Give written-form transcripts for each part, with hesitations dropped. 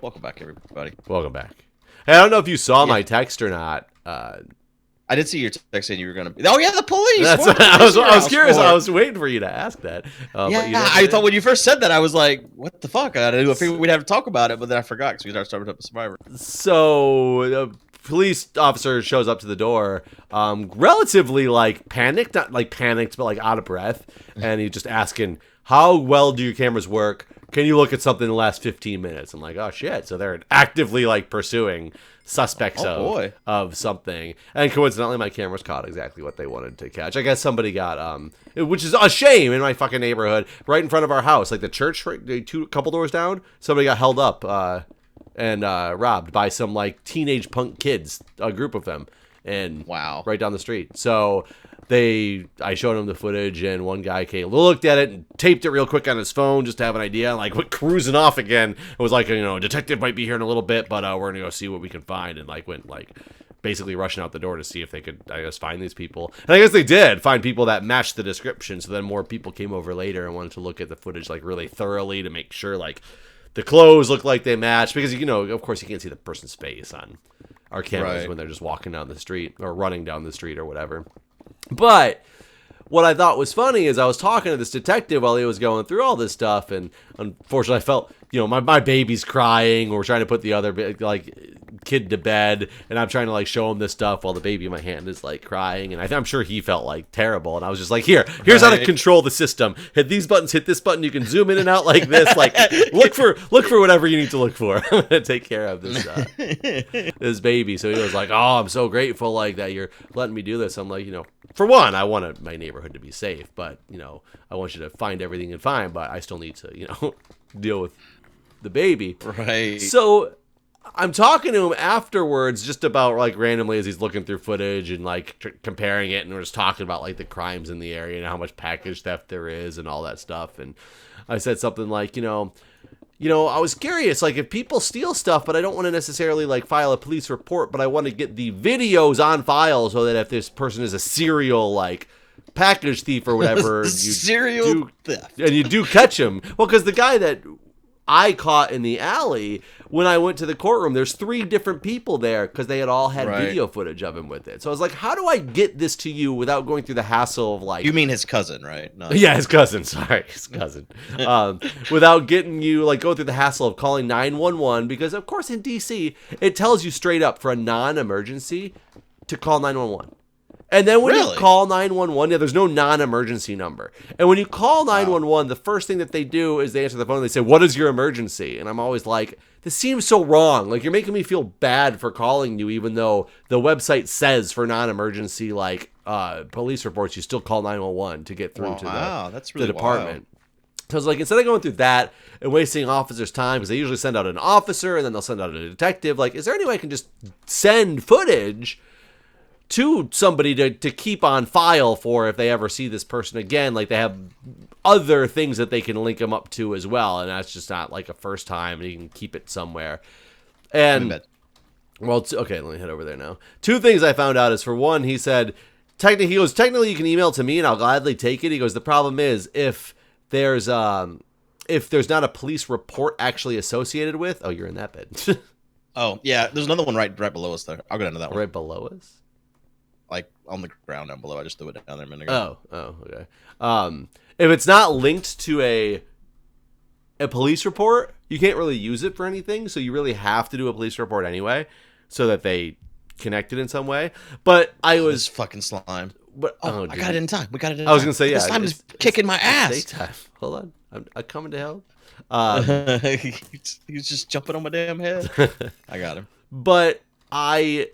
Welcome back, everybody. Welcome back. Hey, I don't know if you saw my text or not. I did see your text saying you were going to... Oh, yeah, the police! That's, I was curious. I was waiting for you to ask that. I thought when you first said that, I was like, what the fuck? I figured we'd have to talk about it, but then I forgot because we started up with Survivor. So, the police officer shows up to the door, relatively, panicked. Not, panicked, but, out of breath. And he's just asking, how well do your cameras work? Can you look at something in the last 15 minutes? I'm like, oh, shit. So they're actively, pursuing suspects of something. And coincidentally, my cameras caught exactly what they wanted to catch. I guess somebody got, which is a shame in my fucking neighborhood, right in front of our house. Like the church, couple doors down, somebody got held up and robbed by some, teenage punk kids, a group of them. And wow, right down the street. So I showed him the footage, and one guy looked at it and taped it real quick on his phone just to have an idea, and went cruising off again. It was like, a detective might be here in a little bit, but we're gonna go see what we can find, and went basically rushing out the door to see if they could, I guess, find these people. And I guess they did find people that matched the description. So then more people came over later and wanted to look at the footage really thoroughly to make sure the clothes looked like they matched, because of course you can't see the person's face on our cameras when they're just walking down the street or running down the street or whatever. But what I thought was funny is I was talking to this detective while he was going through all this stuff, and unfortunately I felt, my baby's crying, or we're trying to put the other kid to bed, and I'm trying to show him this stuff while the baby in my hand is for and I'm sure he felt terrible, and I was just here's how to control the system. Hit these buttons, hit this button, you can zoom in and out like this, look for whatever you need to look for. I'm gonna take care of this this baby. So he was like, oh, I'm so grateful that you're letting me do this. I'm like, for one, I want my neighborhood to be safe, but I want you to find everything and find, but I still need to deal with the baby. Right. So I'm talking to him afterwards just about randomly as he's looking through footage and comparing it, and we're just talking about the crimes in the area and how much package theft there is and all that stuff. And I said something I was curious, if people steal stuff, but I don't want to necessarily file a police report, but I want to get the videos on file so that if this person is a serial package thief or whatever, serial theft, and you do catch him. Well, because the guy that I caught in the alley, when I went to the courtroom, there's 3 different people there because they had all had video footage of him with it. So I was like, how do I get this to you without going through the hassle of You mean his cousin, right? No. Yeah, his cousin. Sorry, his cousin. Without getting you go through the hassle of calling 911, because of course in DC it tells you straight up for a non-emergency to call 911. And then when you call 911, there's no non-emergency number. And when you call 911, the first thing that they do is they answer the phone and they say, what is your emergency? And I'm always like, this seems so wrong. You're making me feel bad for calling you, even though the website says for non-emergency, police reports, you still call 911 to get through to the department. So I was like, instead of going through that and wasting officers' time, because they usually send out an officer and then they'll send out a detective, is there any way I can just send footage to somebody to keep on file for if they ever see this person again? They have other things that they can link them up to as well, and that's just not a first time, and you can keep it somewhere. And okay, let me head over there now. 2 things I found out is, for one, he said technically you can email it to me and I'll gladly take it. He goes, the problem is if there's not a police report actually associated with, you're in that bed. Oh yeah, there's another one right below us there. I'll go down to that one. Right below us? On the ground down below. I just threw it down there a minute ago. Oh, okay. If it's not linked to a police report, you can't really use it for anything. So you really have to do a police report anyway, so that they connect it in some way. But this fucking slime. But I got it in time. We got it in time. I was gonna say, this slime is kicking my ass. Daytime. Hold on, I'm coming to help. He was just jumping on my damn head. I got him. But I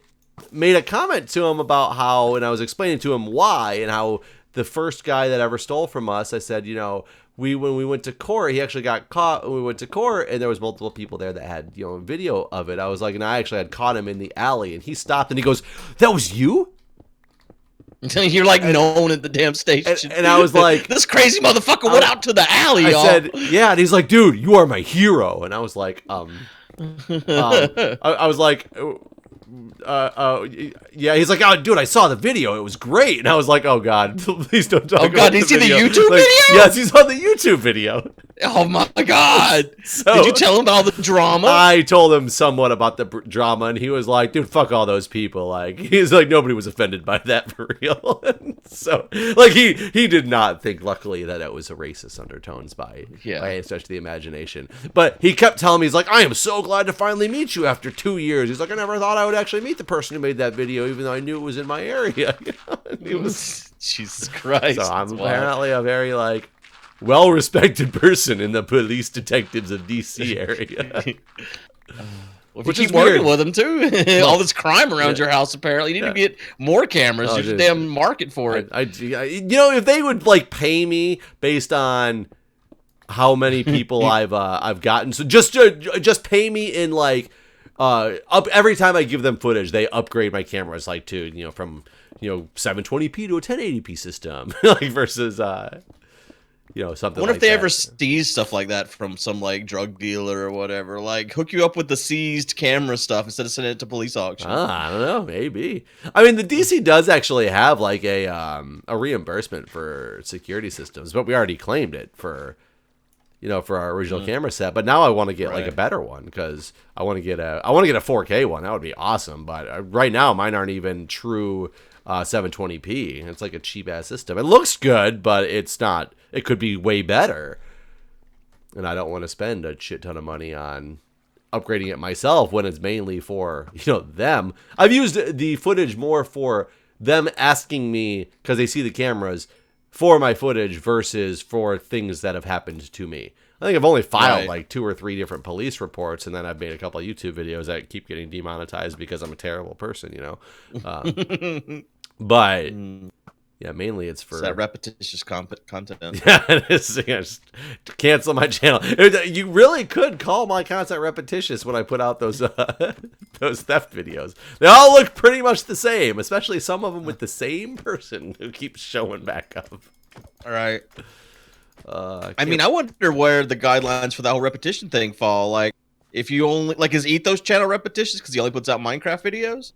made a comment to him about how, and I was explaining to him why, and how the first guy that ever stole from us, I said, when we went to court, he actually got caught when we went to court, and there was multiple people there that had, video of it. I was like, and I actually had caught him in the alley, and he stopped and he goes, that was you? You're known at the damn station. And I was like, this crazy motherfucker went out to the alley, y'all. I said, yeah, and he's like, dude, you are my hero. And I was like, I was like, yeah, he's like, oh, dude, I saw the video. It was great. And I was like, oh, God, please don't talk about the video. Oh, God, did you see the YouTube video? Yes, he's on the YouTube video. Oh my god! So, did you tell him about all the drama? I told him somewhat about the drama, and he was like, "Dude, fuck all those people." Like, he's like, nobody was offended by that for real. So, like, he did not think, luckily, that it was a racist undertones by any stretch of the imagination. But he kept telling me, he's like, "I am so glad to finally meet you after 2 years." He's like, "I never thought I would actually meet the person who made that video, even though I knew it was in my area." And he was Jesus Christ. So I'm apparently a very like well-respected person in the police detectives of DC area. Well, if you keep working with them too, all this crime around your house, apparently you need to get more cameras. There's a damn market for it. You know, if they would like pay me based on how many people I've gotten, so just pay me in like up every time I give them footage, they upgrade my cameras like to from 720p to a 1080p system, like versus something. I wonder like if they that. ever seize stuff like that from some like drug dealer or whatever, like hook you up with the seized camera stuff instead of sending it to police auction. I don't know, maybe. I mean, the DC does actually have like a reimbursement for security systems, but we already claimed it for our original camera set. But now I want to get like a better one because I want to get a 4K one. That would be awesome. But right now mine aren't even true 720p. It's like a cheap ass system. It looks good, but it's not. It could be way better, and I don't want to spend a shit ton of money on upgrading it myself when it's mainly for them. I've used the footage more for them asking me because they see the cameras for my footage versus for things that have happened to me. I think I've only filed like 2 or 3 different police reports, and then I've made a couple of YouTube videos that keep getting demonetized because I'm a terrible person, But yeah, mainly it's for that repetitious content. Yeah, it is. Just cancel my channel. You really could call my content repetitious when I put out those those theft videos. They all look pretty much the same, especially some of them with the same person who keeps showing back up. All right. I mean, I wonder where the guidelines for that whole repetition thing fall. Like, if you only is Ethos channel repetitious because he only puts out Minecraft videos?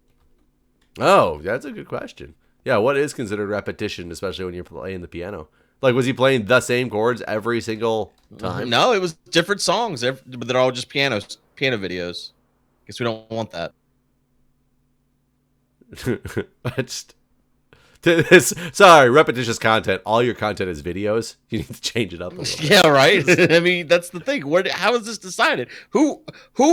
Oh, that's a good question. Yeah, what is considered repetition, especially when you're playing the piano? Like, was he playing the same chords every single time? No, it was different songs, but they're all just piano videos. Guess we don't want that. Sorry, repetitious content. All your content is videos. You need to change it up a little bit. Yeah, right. I mean, that's the thing. How is this decided? Who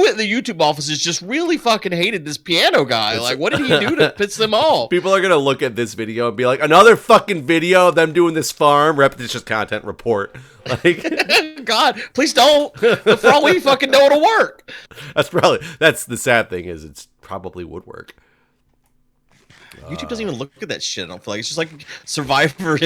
at the YouTube offices just really fucking hated this piano guy? Like, what did he do to piss them off? People are gonna look at this video and be like, another fucking video of them doing this farm repetitious content report. Like, God, please don't. But for all we fucking know, it'll work. That's the sad thing is it's probably would work. YouTube doesn't even look at that shit. I don't feel like it's just like Survivor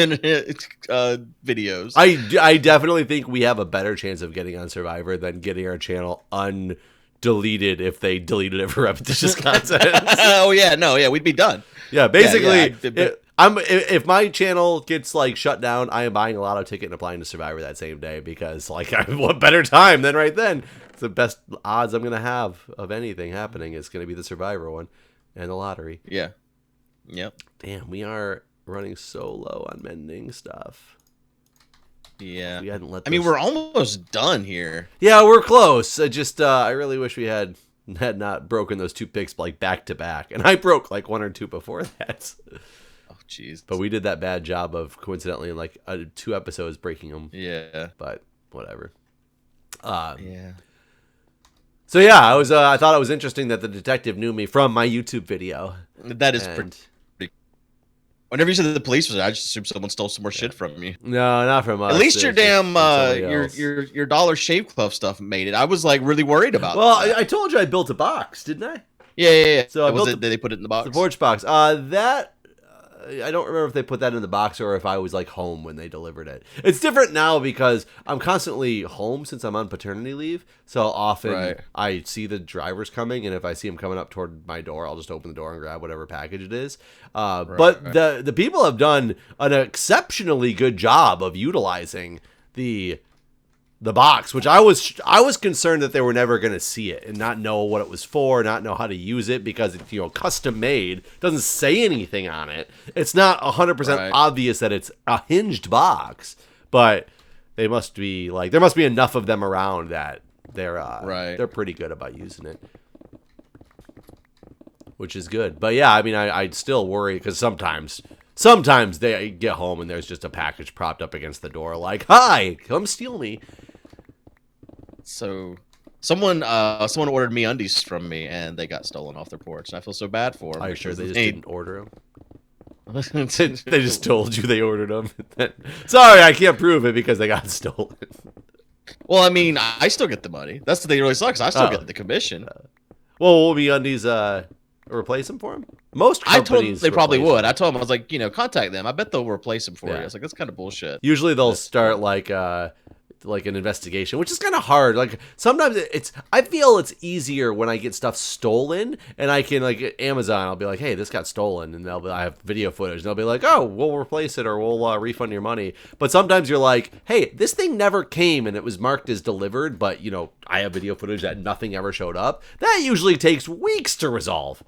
videos. I definitely think we have a better chance of getting on Survivor than getting our channel undeleted if they deleted it for repetitious content. Oh yeah, no, yeah, we'd be done. Yeah, basically, if my channel gets like shut down, I am buying a lotto ticket and applying to Survivor that same day because like what better time than right then? It's the best odds I'm gonna have of anything happening is gonna be the Survivor one and the lottery. Yeah. Yep. Damn, we are running so low on mending stuff. Yeah. We hadn't let. I mean, we're almost done here. Yeah, we're close. I really wish we had not broken those 2 picks like back to back, and I broke like 1 or 2 before that. Oh, jeez. But we did that bad job of coincidentally in like 2 episodes breaking them. Yeah. But whatever. Yeah. So yeah, I thought it was interesting that the detective knew me from my YouTube video. That is pretty. Whenever you said that the police was there, I just assumed someone stole some more shit from you. No, not from us. At least your damn your Dollar Shave Club stuff made it. I was like really worried about. Well, I told you I built a box, didn't I? Yeah. So did they put it in the box? The porch box. I don't remember if they put that in the box or if I was like home when they delivered it. It's different now because I'm constantly home since I'm on paternity leave. So often I see the drivers coming, and if I see them coming up toward my door, I'll just open the door and grab whatever package it is. But the people have done an exceptionally good job of utilizing the box, which I was concerned that they were never going to see it and not know what it was for, not know how to use it because it's custom made, doesn't say anything on it. It's not 100% obvious that it's a hinged box, but They must be like, there must be enough of them around that they're pretty good about using it, which is good. But yeah, I mean, I'd still worry because sometimes they get home and there's just a package propped up against the door, like, "Hi, come steal me." So someone ordered me undies from me and they got stolen off their porch, and I feel so bad for them. Are you sure they just didn't order them? They just told you they ordered them. Sorry, I can't prove it because they got stolen. Well, I mean, I still get the money. That's the thing that really sucks. I still get the commission. Well, will MeUndies replace them for them? Most companies, I told them they probably would. I told them, I was like, contact them. I bet they'll replace them for you. I was like, that's kind of bullshit. Usually they'll start like an investigation, which is kind of hard. Like sometimes I feel it's easier when I get stuff stolen and I can, like, at Amazon, I'll be like, "Hey, this got stolen," and I have video footage and they'll be like, "Oh, we'll replace it or we'll refund your money." But sometimes you're like, "Hey, this thing never came and it was marked as delivered, but I have video footage that nothing ever showed up." That usually takes weeks to resolve.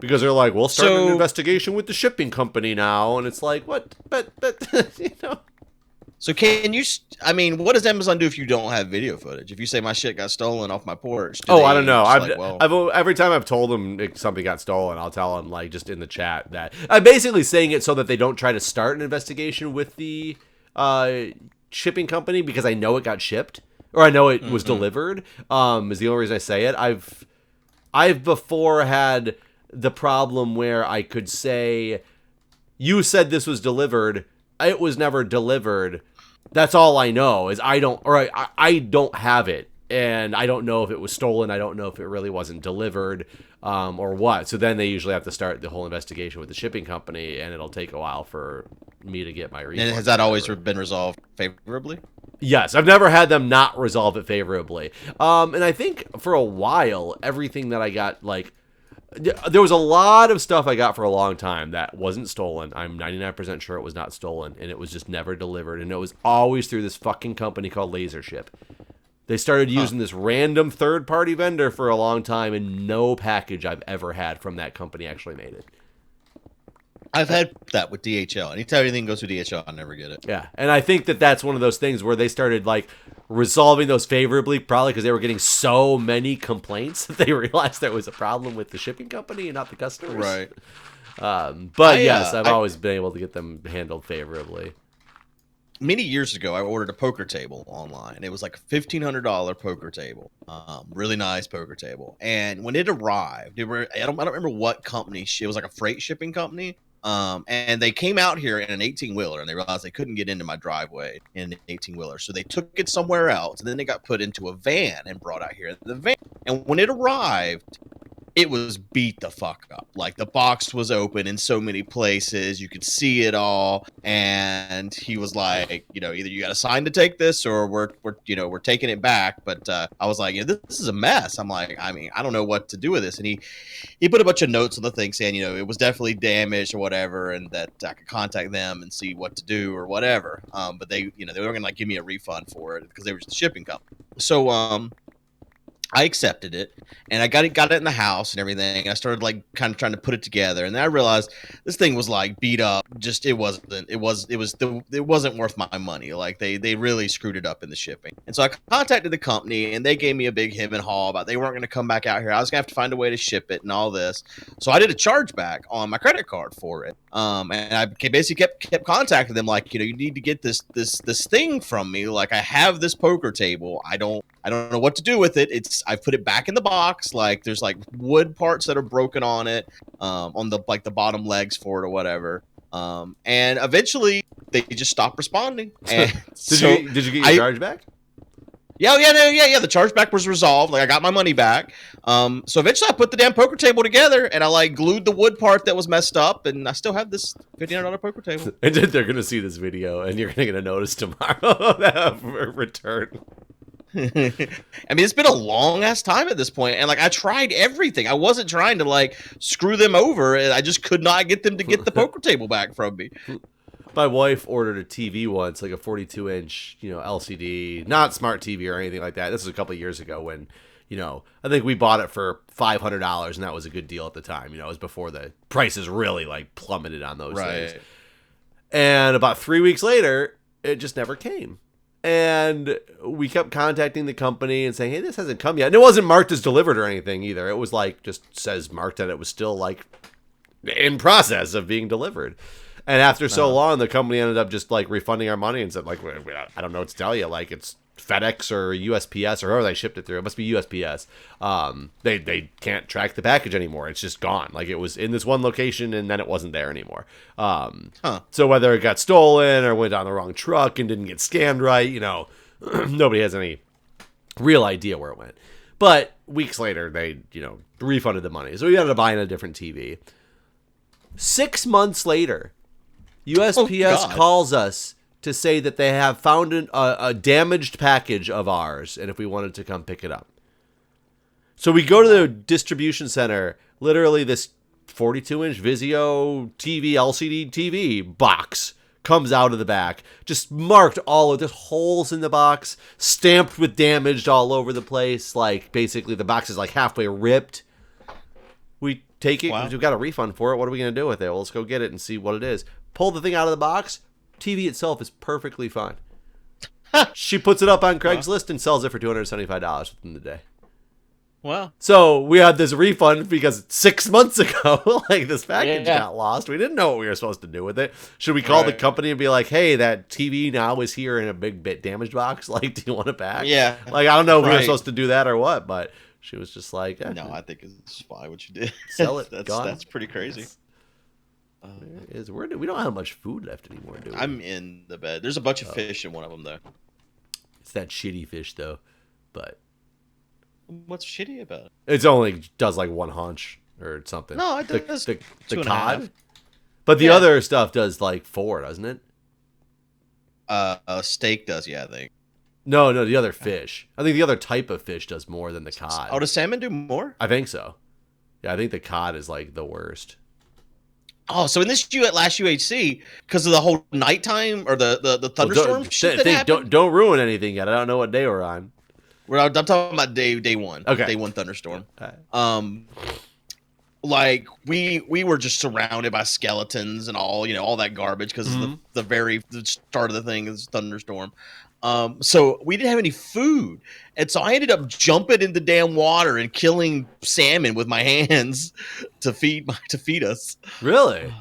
Because they're like, "We'll start an investigation with the shipping company now," and it's like, "What?" But So can you? I mean, what does Amazon do if you don't have video footage? If you say my shit got stolen off my porch? I don't know. I've every time I've told them something got stolen, I'll tell them, like, just in the chat that I'm basically saying it so that they don't try to start an investigation with the shipping company, because I know it got shipped or I know it was delivered. Is the only reason I say it. I've before had the problem where I could say, "You said this was delivered. It was never delivered. That's all I know is I don't have it, and I don't know if it was stolen. I don't know if it really wasn't delivered, or what." So then they usually have to start the whole investigation with the shipping company, and it'll take a while for me to get my refund. And has that always been resolved favorably? Yes, I've never had them not resolve it favorably. And I think for a while, everything that I got, like, there was a lot of stuff I got for a long time that wasn't stolen. I'm 99% sure it was not stolen, and it was just never delivered. And it was always through this fucking company called Lasership. They started using this random third-party vendor for a long time, and no package I've ever had from that company actually made it. I've had that with DHL. Anytime anything goes through DHL, I never get it. Yeah, and I think that's one of those things where they started, like, resolving those favorably, probably because they were getting so many complaints that they realized there was a problem with the shipping company and not the customers. Right. But yes, I've always been able to get them handled favorably. Many years ago, I ordered a poker table online. It was like a $1,500 poker table, really nice poker table. And when it arrived, I don't remember what company. It was like a freight shipping company. And they came out here in an 18-wheeler, and they realized they couldn't get into my driveway in an 18-wheeler. So they took it somewhere else, and then they got put into a van and brought out here. The van, and when it arrived, it was beat the fuck up. Like, the box was open in so many places. You could see it all. And he was like, either you got to sign to take this or we're taking it back. But I was like, this is a mess. I'm like, I mean, I don't know what to do with this. And he put a bunch of notes on the thing saying, it was definitely damaged or whatever, and that I could contact them and see what to do or whatever. But they were going to, like, give me a refund for it because they were just a shipping company. So, I accepted it, and I got it in the house and everything. And I started, like, kind of trying to put it together, and then I realized this thing was, like, beat up. Just it wasn't worth my money. Like, they really screwed it up in the shipping. And so I contacted the company, and they gave me a big hem and haw about they weren't going to come back out here. I was going to have to find a way to ship it and all this. So I did a chargeback on my credit card for it. And I basically kept contacting them, like, you need to get this thing from me. Like, I have this poker table. I don't know what to do with it. I've put it back in the box. Like, there's, like, wood parts that are broken on it, on the, like, the bottom legs for it or whatever. And eventually they just stopped responding. And did you get your charge back? Yeah. The chargeback was resolved. Like, I got my money back. So eventually I put the damn poker table together, and I, like, glued the wood part that was messed up, and I still have this $1,500 poker table. And they're gonna see this video, and you're gonna notice tomorrow that return. I mean, it's been a long ass time at this point, and, like, I tried everything. I wasn't trying to, like, screw them over, and I just could not get them to get the poker table back from me. My wife ordered a TV once, like a 42-inch, LCD, not smart TV or anything like that. This was a couple of years ago when, I think we bought it for $500, and that was a good deal at the time. It was before the prices really, like, plummeted on those things. And about 3 weeks later, it just never came. And we kept contacting the company and saying, hey, this hasn't come yet. And it wasn't marked as delivered or anything either. It was like, just says marked that it was still like in process of being delivered. And after so long, the company ended up just like refunding our money and said, like, I don't know what to tell you. Like, it's FedEx or USPS or whoever they shipped it through. It must be USPS. They can't track the package anymore. It's just gone. Like, it was in this one location and then it wasn't there anymore. So whether it got stolen or went on the wrong truck and didn't get scanned right, you know, nobody has any real idea where it went. But weeks later, they, you know, refunded the money. So we ended up buying a different TV. 6 months later, USPS calls us to say that they have found a damaged package of ours and if we wanted to come pick it up. So we go to the distribution center, literally this 42-inch Vizio TV, LCD TV box comes out of the back, just marked all of this, holes in the box, stamped with damaged all over the place. Like, basically the box is like halfway ripped. We take it, we've got a refund for it. What are we going to do with it? Well, let's go get it and see what it is. Pull the thing out of the box. TV itself is perfectly fine. She puts it up on Craigslist and sells it for $275 within the day. Wow. So we had this refund because 6 months ago, like, this package got lost. We didn't know what we were supposed to do with it. Should we call the company and be like, hey, that TV now is here in a big bit damaged box. Like, do you want it back? Yeah. Like, I don't know if we were supposed to do that or what, but she was just like, no, I think it's fine what you did. Sell it. That's pretty crazy. We don't have much food left anymore, do we? I'm in the bed. There's a bunch of fish in one of them, though. It's that shitty fish, though. But what's shitty about it? It's only does like one haunch or something. No, it does the two cod. and a half. But the other stuff does like 4, doesn't it? Steak does, yeah, I think. No, the other fish. I think the other type of fish does more than the cod. Oh, does salmon do more? I think so. Yeah, I think the cod is like the worst. Oh, so in this last UHC, because of the whole nighttime or the thunderstorm shit that happened? Don't ruin anything yet. I don't know what day we're on. I'm talking about day one. Okay. Day one thunderstorm. Right. Like we were just surrounded by skeletons and all that garbage because the start of the thing is thunderstorm. So we didn't have any food, and so I ended up jumping in the damn water and killing salmon with my hands to feed us. Really?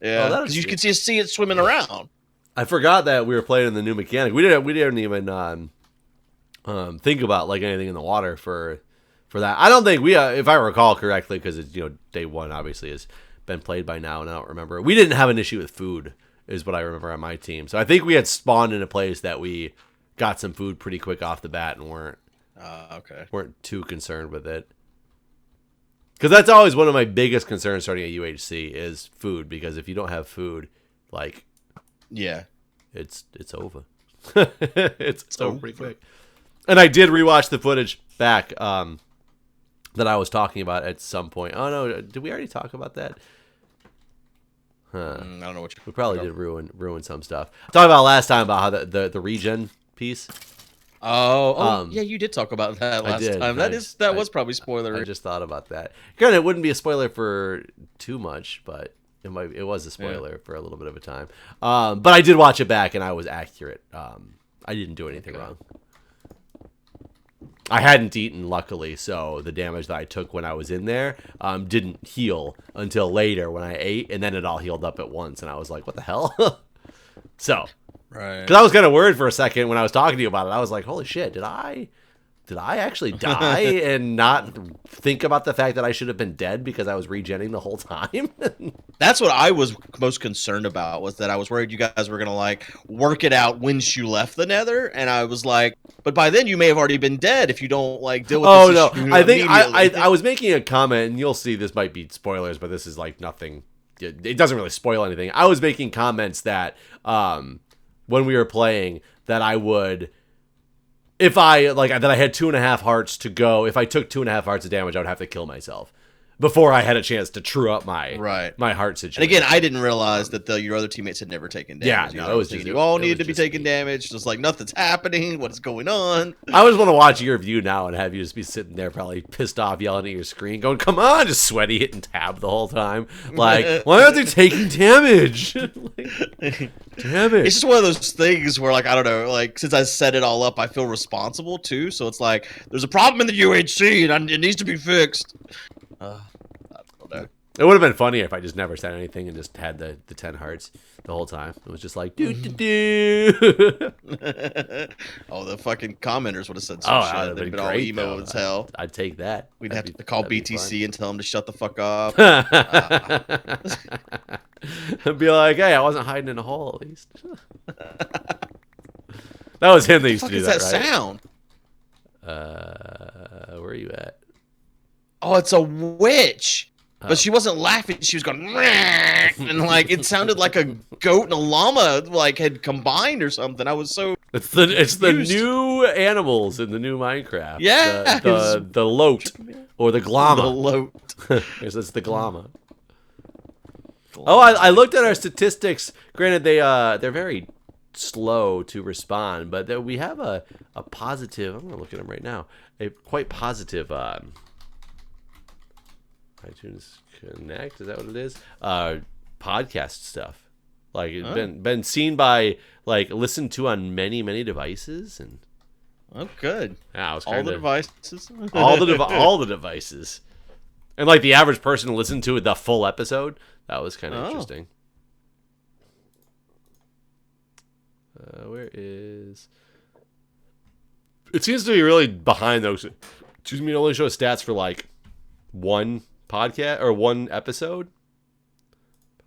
Yeah, because you can see it swimming around. I forgot that we were playing in the new mechanic. We didn't even think about like anything in the water for that. I don't think we, if I recall correctly, because it's day one obviously has been played by now, and I don't remember. We didn't have an issue with food, is what I remember on my team. So I think we had spawned in a place that we got some food pretty quick off the bat and weren't too concerned with it. Because that's always one of my biggest concerns starting at UHC is food. Because if you don't have food, like, it's over. it's over pretty quick. And I did rewatch the footage back that I was talking about at some point. Oh no, did we already talk about that? I don't know what we probably did ruin some stuff. Talked about last time about how the regen piece. Yeah, you did talk about that last time. That was probably spoiler. I just thought about that. Granted, it wouldn't be a spoiler for too much, but it was a spoiler for a little bit of a time. But I did watch it back and I was accurate. I didn't do anything wrong. I hadn't eaten, luckily, so the damage that I took when I was in there didn't heal until later when I ate, and then it all healed up at once, and I was like, what the hell? So, because I was kind of worried for a second when I was talking to you about it. I was like, holy shit, did I actually die and not think about the fact that I should have been dead because I was regenning the whole time? That's what I was most concerned about, was that I was worried you guys were going to like work it out once you left the nether. And I was like, but by then you may have already been dead if you don't like deal with this issue. I think I was making a comment, and you'll see this might be spoilers, but this is like nothing. It doesn't really spoil anything. I was making comments that when we were playing that I would, if I that I had 2.5 hearts to go. If I took 2.5 hearts of damage, I would have to kill myself. before I had a chance to true up my heart situation. And again, I didn't realize that your other teammates had never taken damage. Yeah, no, it was just you all needed to be taking damage. Just like nothing's happening. What's going on? I always want to watch your view now and have you just be sitting there probably pissed off, yelling at your screen, going, "Come on!" Just sweaty, hitting tab the whole time. Like, why aren't they taking damage? Like, damn it! It's just one of those things where, like, I don't know, like, since I set it all up, I feel responsible too. So it's like there's a problem in the UHC and it needs to be fixed. I don't know. It would have been funnier if I just never said anything and just had the 10 hearts the whole time. It was just like, do. Oh, the fucking commenters would have said some shit. They'd been all emo as hell. I'd take that. We'd have to call BTC and tell them to shut the fuck up. I'd be like, hey, I wasn't hiding in a hole at least. That was him that used to do that, right? What the fuck is that sound? Where are you at? Oh, it's a witch. But she wasn't laughing. She was going, and like it sounded like a goat and a llama like had combined or something. I was so it's the new animals in the new Minecraft. Yeah, the lote or the glama. The lote. It's the glama. Oh, I looked at our statistics. Granted, they're very slow to respond, but we have a positive. I'm gonna look at them right now. A quite positive. iTunes Connect, is that what it is? Podcast stuff. Like it's been seen by, like, listened to on many devices, and good. Yeah, I was all the devices. all the devices. And like the average person listened to the full episode. That was kind of interesting. Where is it? Seems to be really behind those. Excuse me, it only shows stats for like one podcast or one episode.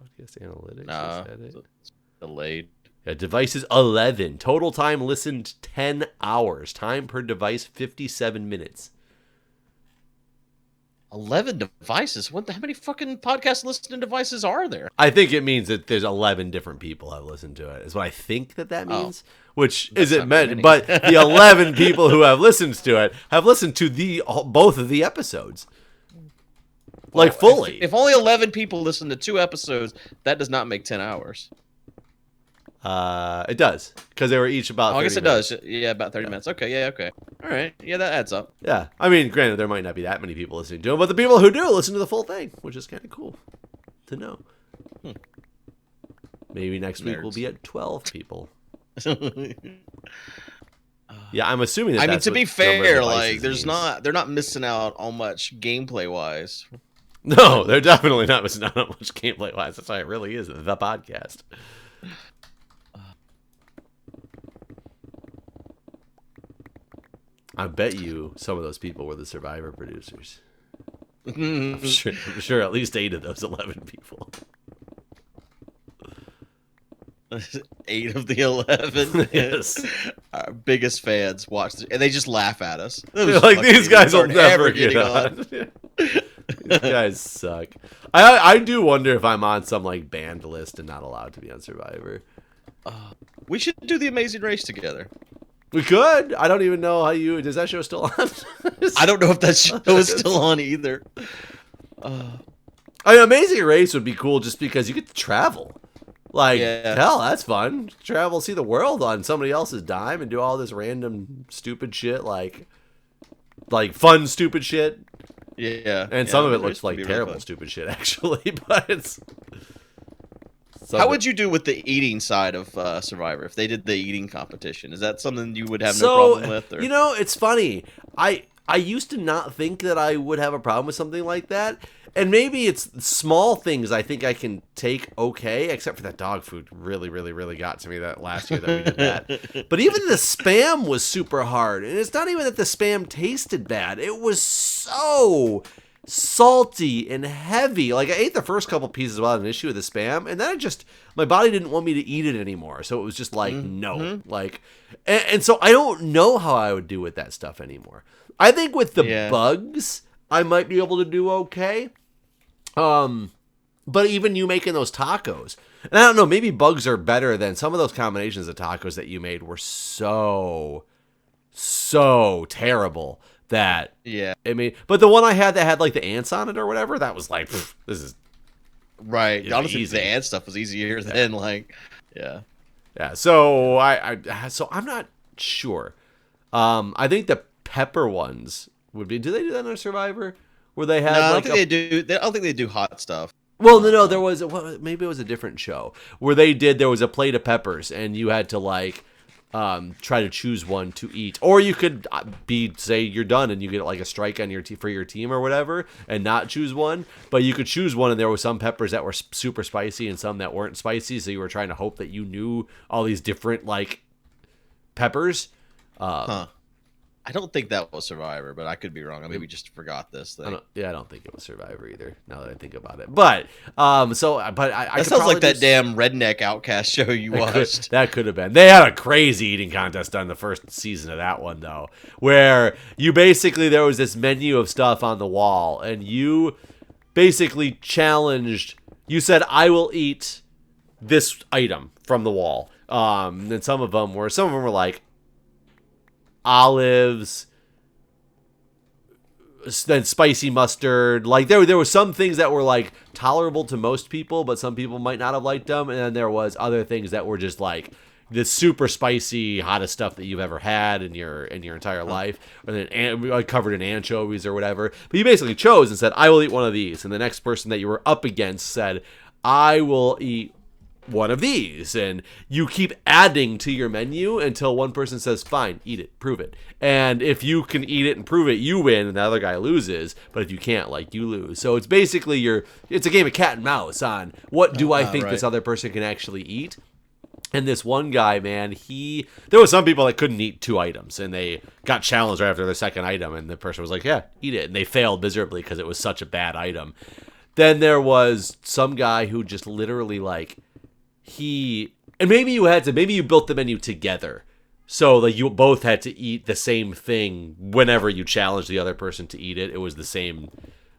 Podcast analytics. It's delayed. Yeah, devices 11. Total time listened 10 hours. Time per device 57 minutes. 11 devices? How many fucking podcast listening devices are there? I think it means that there's 11 different people have listened to it. Is what I think that means. Which isn't meant, but the 11 people who have listened to it have listened to both of the episodes. Like, fully. If only 11 people listen to 2 episodes, that does not make 10 hours. It does, because they were each about 30 I guess it minutes. does. Yeah, about 30 minutes. Okay, yeah, okay. All right. Yeah, that adds up. Yeah. I mean, granted, there might not be that many people listening to them, but the people who do listen to the full thing, which is kind of cool to know. Maybe next week we'll be at 12 people. Yeah, I'm assuming that. I mean, to be fair, like, they're not missing out on much gameplay wise. No, they're definitely not missing out on much gameplay wise. That's why it really is the podcast. I bet you some of those people were the Survivor producers. I'm sure at least 8 of those 11 people. 8 of the 11. Yes. Our biggest fans watch this, and they just laugh at us. Like, these guys will never get on. These guys suck. I do wonder if I'm on some, like, banned list and not allowed to be on Survivor. We should do the Amazing Race together. We could. I don't even know how you... Is that show still on? I don't know if that show is still on either. I mean, Amazing Race would be cool just because you get to travel. Like, hell, that's fun. Travel, see the world on somebody else's dime and do all this random stupid shit, like fun stupid shit. Yeah. And some of it looks like terrible stupid shit, actually, but it's... How would you do with the eating side of Survivor if they did the eating competition? Is that something you would have no problem with? Or? You know, it's funny. I used to not think that I would have a problem with something like that. And maybe it's small things I think I can take okay, except for that dog food really got to me that last year that we did that. But even the Spam was super hard. And it's not even that the Spam tasted bad. It was so salty and heavy. Like, I ate the first couple pieces without an issue with the Spam, and then my body didn't want me to eat it anymore. So it was just like, no. Like, and so I don't know how I would do with that stuff anymore. I think with the bugs, I might be able to do okay. But even you making those tacos, and I don't know, maybe bugs are better than some of those combinations of tacos that you made were so terrible that. Yeah. I mean, but the one I had that had like the ants on it or whatever, that was like, this is right. Honestly, easy. the ant stuff was easier than like, yeah. Yeah. So so I'm not sure. I think the pepper ones would be. Do they do that on Survivor? Where they had? No, I like don't think they do. I don't think they do hot stuff. Well, no. There was maybe it was a different show where they did. There was a plate of peppers, and you had to like try to choose one to eat, or you could say you're done and you get like a strike on your for your team or whatever, and not choose one. But you could choose one, and there were some peppers that were super spicy and some that weren't spicy. So you were trying to hope that you knew all these different like peppers. I don't think that was Survivor, but I could be wrong. I maybe just forgot this thing. I don't think it was Survivor either. Now that I think about it, but I that sounds like that damn redneck outcast show you watched. That could have been. They had a crazy eating contest on the first season of that one though, where you basically there was this menu of stuff on the wall, and you basically challenged. You said, "I will eat this item from the wall." And some of them were like olives, then spicy mustard. Like there were some things that were like tolerable to most people, but some people might not have liked them. And then there was other things that were just like the super spicy, hottest stuff that you've ever had in your entire life. And then covered in anchovies or whatever. But you basically chose and said, "I will eat one of these." And the next person that you were up against said, "I will eat one of these," and you keep adding to your menu until one person says, "Fine, eat it, prove it." And if you can eat it and prove it, you win, and the other guy loses. But if you can't, like, you lose. So it's basically it's a game of cat and mouse on what do I think this other person can actually eat. And this one guy, man, there were some people that couldn't eat 2 items, and they got challenged right after their second item, and the person was like, "Yeah, eat it," and they failed miserably because it was such a bad item. Then there was some guy who just literally like. And maybe you built the menu together so that you both had to eat the same thing whenever you challenged the other person to eat it. It was the same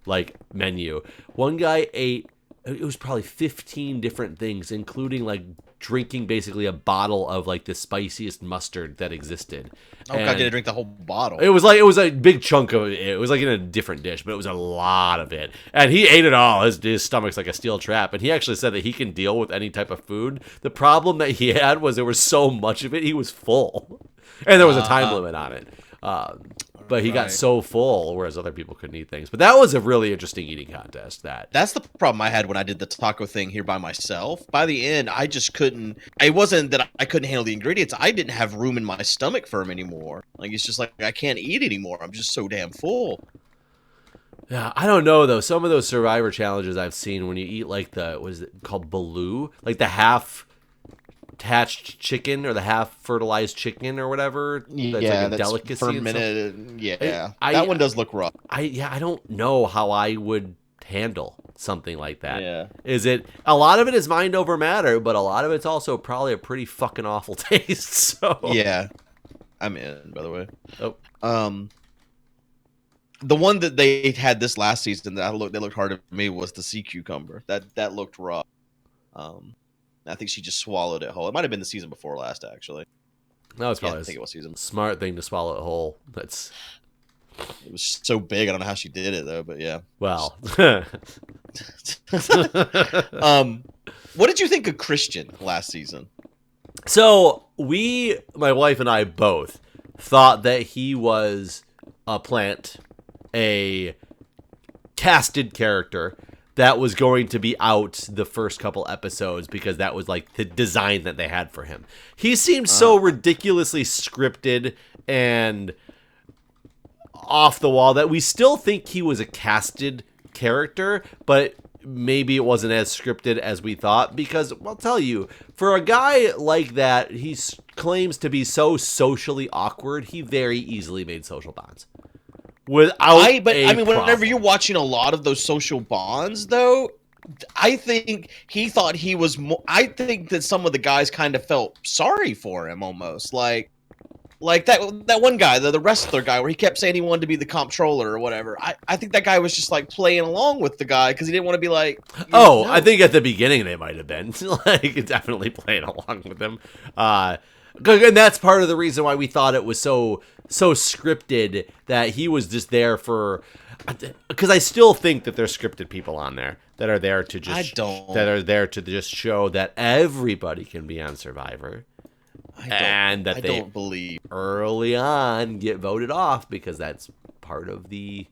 like menu. One guy ate, it was probably 15 different things, including like drinking basically a bottle of like the spiciest mustard that existed. Oh God, did I drink the whole bottle? It was a big chunk of it. It was like in a different dish, but it was a lot of it. And he ate it all. His stomach's like a steel trap. And he actually said that he can deal with any type of food. The problem that he had was there was so much of it, he was full. And there was a time limit on it. But he got so full, whereas other people couldn't eat things. But that was a really interesting eating contest. That's the problem I had when I did the taco thing here by myself. By the end, I just couldn't. It wasn't that I couldn't handle the ingredients. I didn't have room in my stomach for them anymore. Like, it's just like I can't eat anymore. I'm just so damn full. Yeah, I don't know, though. Some of those Survivor challenges I've seen when you eat like what is it called, baloo? Like the half hatched chicken or the half fertilized chicken or whatever. That's like a delicacy. Fermented. Yeah, that one does look rough. I don't know how I would handle something like that. Yeah. Is it a lot of it is mind over matter, but a lot of it's also probably a pretty fucking awful taste. So yeah, I'm in. By the way. Oh. The one that they had this last season that looked hard at me was the sea cucumber. That looked rough. I think she just swallowed it whole. It might have been the season before last, actually. No, it's probably I think it was season. Smart thing to swallow it whole. It was so big. I don't know how she did it though, but yeah. Well. What did you think of Christian last season? So my wife and I both thought that he was a plant, a casted character that was going to be out the first couple episodes because that was like the design that they had for him. He seemed so ridiculously scripted and off the wall that we still think he was a casted character, but maybe it wasn't as scripted as we thought, because I'll tell you, for a guy like that, he claims to be so socially awkward, he very easily made social bonds. Whenever you're watching a lot of those social bonds, though, I think he thought he was more. I think that some of the guys kind of felt sorry for him, almost like that one guy, the wrestler guy, where he kept saying he wanted to be the comptroller or whatever. I think that guy was just like playing along with the guy because he didn't want to be like. I think at the beginning they might have been like definitely playing along with him. And that's part of the reason why we thought it was so scripted, that he was just there for. Because I still think that there's scripted people on there that are there to just show that everybody can be on Survivor. I don't believe early on get voted off because that's part of the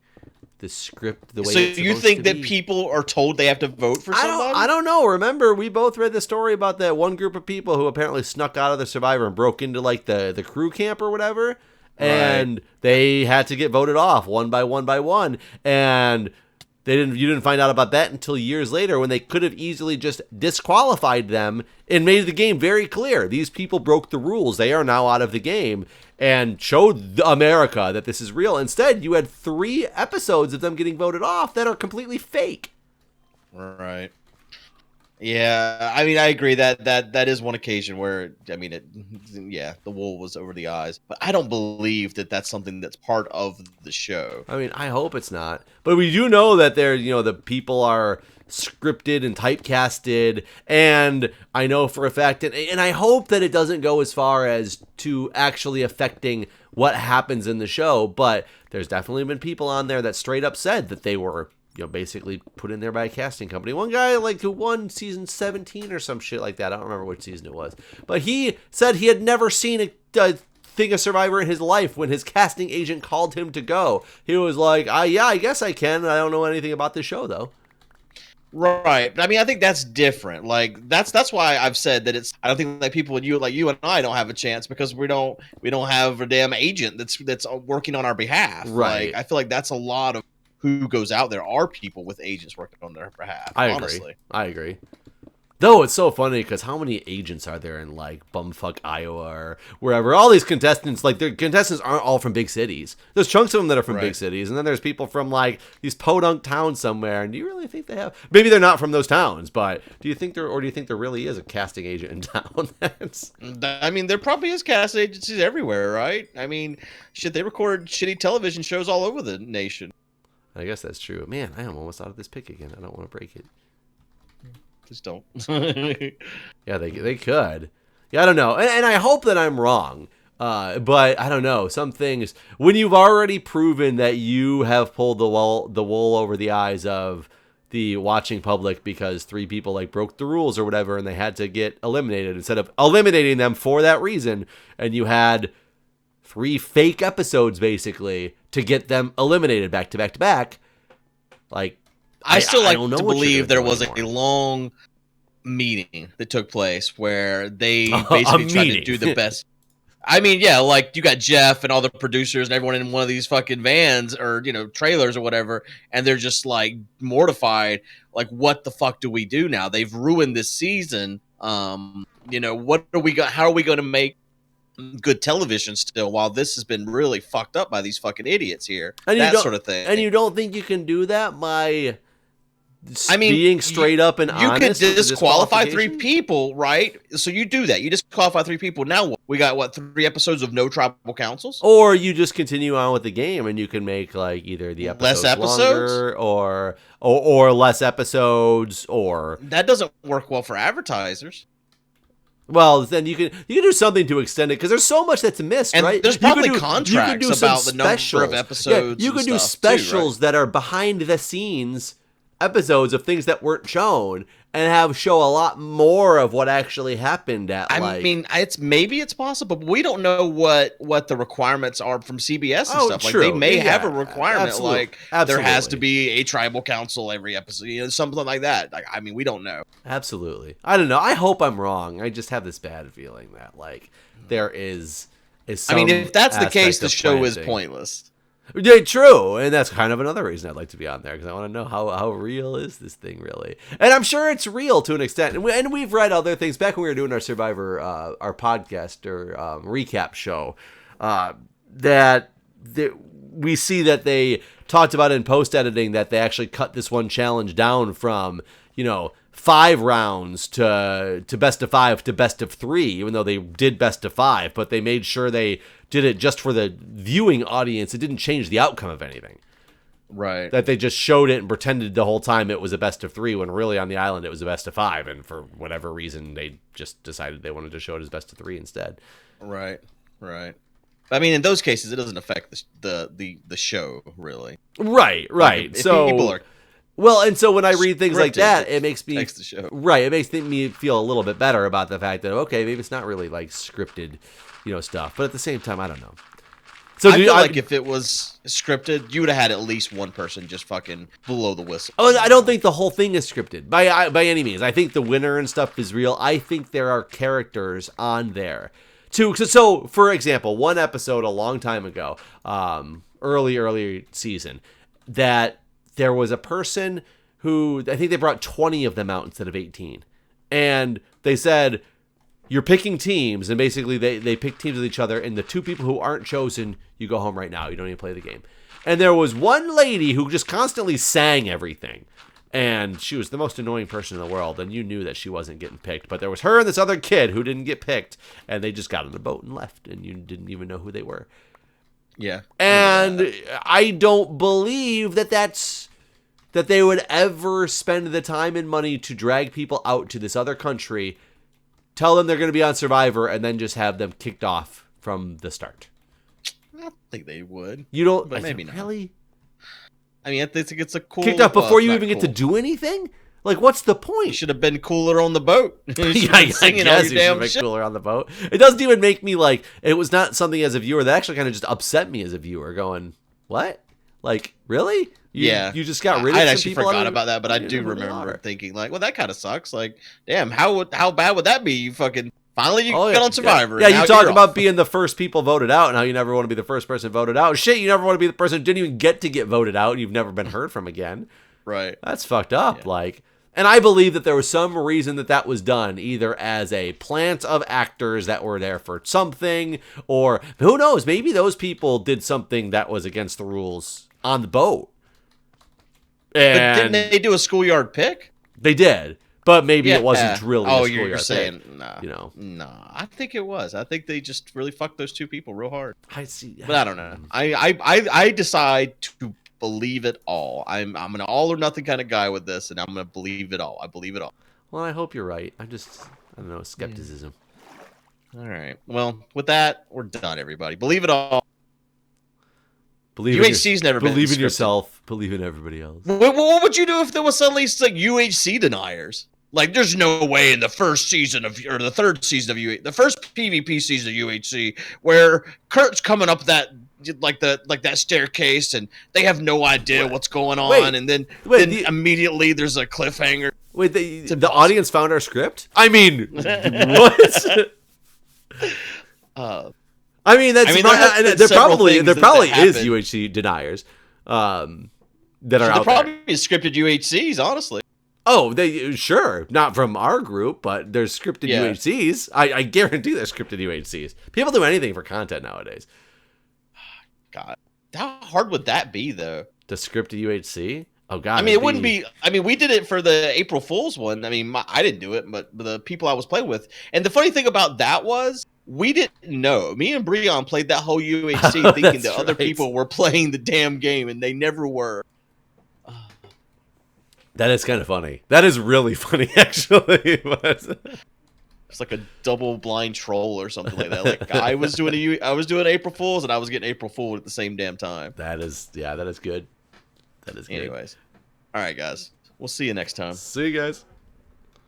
script. The way. So you think that people are told they have to vote for somebody? I don't know. Remember, we both read the story about that one group of people who apparently snuck out of the Survivor and broke into like the crew camp or whatever, and they had to get voted off one by one, and you didn't find out about that until years later, when they could have easily just disqualified them and made the game very clear. These people broke the rules. They are now out of the game, and showed America that this is real. Instead, you had 3 episodes of them getting voted off that are completely fake. Right. Yeah, I mean, I agree that is one occasion where, I mean, the wool was over the eyes. But I don't believe that that's something that's part of the show. I mean, I hope it's not. But we do know that the people are scripted and typecasted, and I know for a fact, and I hope that it doesn't go as far as to actually affecting what happens in the show, but there's definitely been people on there that straight up said that they were basically put in there by a casting company. One guy who won season 17 or some shit like that. I don't remember which season it was, but he said he had never seen a thing of Survivor in his life. When his casting agent called him to go, he was like, yeah, I guess I can. I don't know anything about the show though. Right. But I mean, I think that's different. Like that's why I've said that I don't think that people you and I don't have a chance because we don't have a damn agent that's working on our behalf. Right. Like, I feel like that's a lot of who goes out there are people with agents working on their behalf. I agree. Though it's so funny because how many agents are there in like bumfuck Iowa or wherever? All these contestants, their contestants aren't all from big cities. There's chunks of them that are from big cities, and then there's people from like these podunk towns somewhere. And do you really think they have? Maybe they're not from those towns, but do you think there really is a casting agent in town? I mean, there probably is casting agencies everywhere, right? I mean, shit, they record shitty television shows all over the nation. I guess that's true. Man, I am almost out of this pick again. I don't want to break it. Just don't. Yeah, they could. Yeah, I don't know. And I hope that I'm wrong. But I don't know. Some things, when you've already proven that you have pulled the wool over the eyes of the watching public because 3 people broke the rules or whatever and they had to get eliminated, instead of eliminating them for that reason, and you had 3 fake episodes basically to get them eliminated back to back to back. I still like to believe there was a long meeting that took place where they basically tried to do the best. I mean, yeah, you got Jeff and all the producers and everyone in one of these fucking vans or, trailers or whatever, and they're just mortified. What the fuck do we do now? They've ruined this season. What are we how are we going to make good television still while this has been really fucked up by these fucking idiots here? And that sort of thing. And you don't think you can do that by being straight up and honest? You could disqualify 3 people, right? So you do that. You disqualify 3 people. Now what? We got 3 episodes of no tribal councils? Or you just continue on with the game and you can make either the episodes less episodes longer or less episodes, or that doesn't work well for advertisers. Well, then you can do something to extend it, because there's so much that's missed, and right? There's probably contracts about the number of episodes. Yeah, you can do specials that are behind the scenes episodes of things that weren't shown, and show a lot more of what actually happened at. I mean, it's possible, but we don't know what the requirements are from CBS and stuff. True. They may have a requirement Absolutely. There has to be a tribal council every episode, something like that. We don't know. Absolutely. I don't know. I hope I'm wrong. I just have this bad feeling that there is some, I mean, if that's the case, the show is pointless. Yeah, true, and that's kind of another reason I'd like to be on there, because I want to know how real is this thing really, and I'm sure it's real to an extent. And we've read other things back when we were doing our Survivor, our podcast or recap show, that we see that they talked about in post editing that they actually cut this one challenge down from 5 rounds to best of 5 to best of 3, even though they did best of 5, but they made sure they did it just for the viewing audience. It didn't change the outcome of anything. Right. That they just showed it and pretended the whole time it was a best of 3 when really on the island it was a best of 5, and for whatever reason they just decided they wanted to show it as best of 3 instead. Right. Right. I mean, in those cases, it doesn't affect the show really. Right. Like, if so people are well, and so when I read things like scripted, that, it makes me affects the show. right. It makes me feel a little bit better about the fact that okay, maybe it's not really like scripted, stuff. But at the same time, I don't know. So I feel like if it was scripted, you would have had at least one person just fucking blow the whistle. Oh, I don't think the whole thing is scripted by any means. I think the winner and stuff is real. I think there are characters on there too. So for example, one episode a long time ago, early season, that there was a person who I think they brought 20 of them out instead of 18, and they said, you're picking teams, and basically they pick teams with each other, and the 2 people who aren't chosen, you go home right now. You don't even play the game. And there was one lady who just constantly sang everything, and she was the most annoying person in the world, and you knew that she wasn't getting picked. But there was her and this other kid who didn't get picked, and they just got on the boat and left, and you didn't even know who they were. Yeah. And I don't believe that they would ever spend the time and money to drag people out to this other country, tell them they're going to be on Survivor, and then just have them kicked off from the start. I don't think they would. You don't? But maybe not. Really? I mean, I think it's a cool. Kicked off before you even get to do anything? Like, what's the point? You should have been cooler on the boat. Yeah, I guess you should have been cooler on the boat. It doesn't even make me like, it was not something as a viewer that actually kind of just upset me as a viewer going, what? Like, really? You just got rid of I some actually people forgot about that, but I do remember thinking like, well, that kind of sucks. Like, damn, how bad would that be? You fucking finally you got on Survivor. Yeah, you talk about being the first people voted out and how you never want to be the first person voted out. Shit, you never want to be the person who didn't even get to get voted out and you've never been heard from again. Right. That's fucked up. Yeah. And I believe that there was some reason that was done, either as a plant of actors that were there for something, or who knows, maybe those people did something that was against the rules on the boat. And but didn't they do a schoolyard pick? They did, but maybe it wasn't really a schoolyard you're saying, pick. Nah, I think it was. I think they just really fucked those 2 people real hard. I see. But I don't know. I decide to believe it all. I'm an all or nothing kind of guy with this, and I'm gonna believe it all. I believe it all. Well, I hope you're right. I don't know, skepticism. All right. Well, with that, we're done, everybody. Believe it all. UHC's never been believe in yourself. Believe in everybody else. What would you do if there was suddenly like UHC deniers? Like, there's no way in the first season of, or the third season of UHC, the first PvP season of UHC, where Kurt's coming up that that staircase, and they have no idea what's going on, and then immediately there's a cliffhanger. Wait, the audience found our script? I mean, what? I mean, there probably is UHC deniers that are out there. Probably scripted UHCs, honestly. Oh, sure, not from our group, but there's scripted UHCs. I guarantee there's scripted UHCs. People do anything for content nowadays. God, how hard would that be, though? The scripted UHC? Oh God! I mean, it wouldn't be. I mean, we did it for the April Fool's one. I mean, I didn't do it, but the people I was playing with. And the funny thing about that was, we didn't know. Me and Breon played that whole UHC thinking that other people were playing the damn game, and they never were. That is kind of funny. That is really funny, actually. It's like a double blind troll or something like that. Like, I was doing April Fool's, and I was getting April Fooled at the same damn time. That is good. That is good. Anyways, all right, guys. We'll see you next time. See you guys.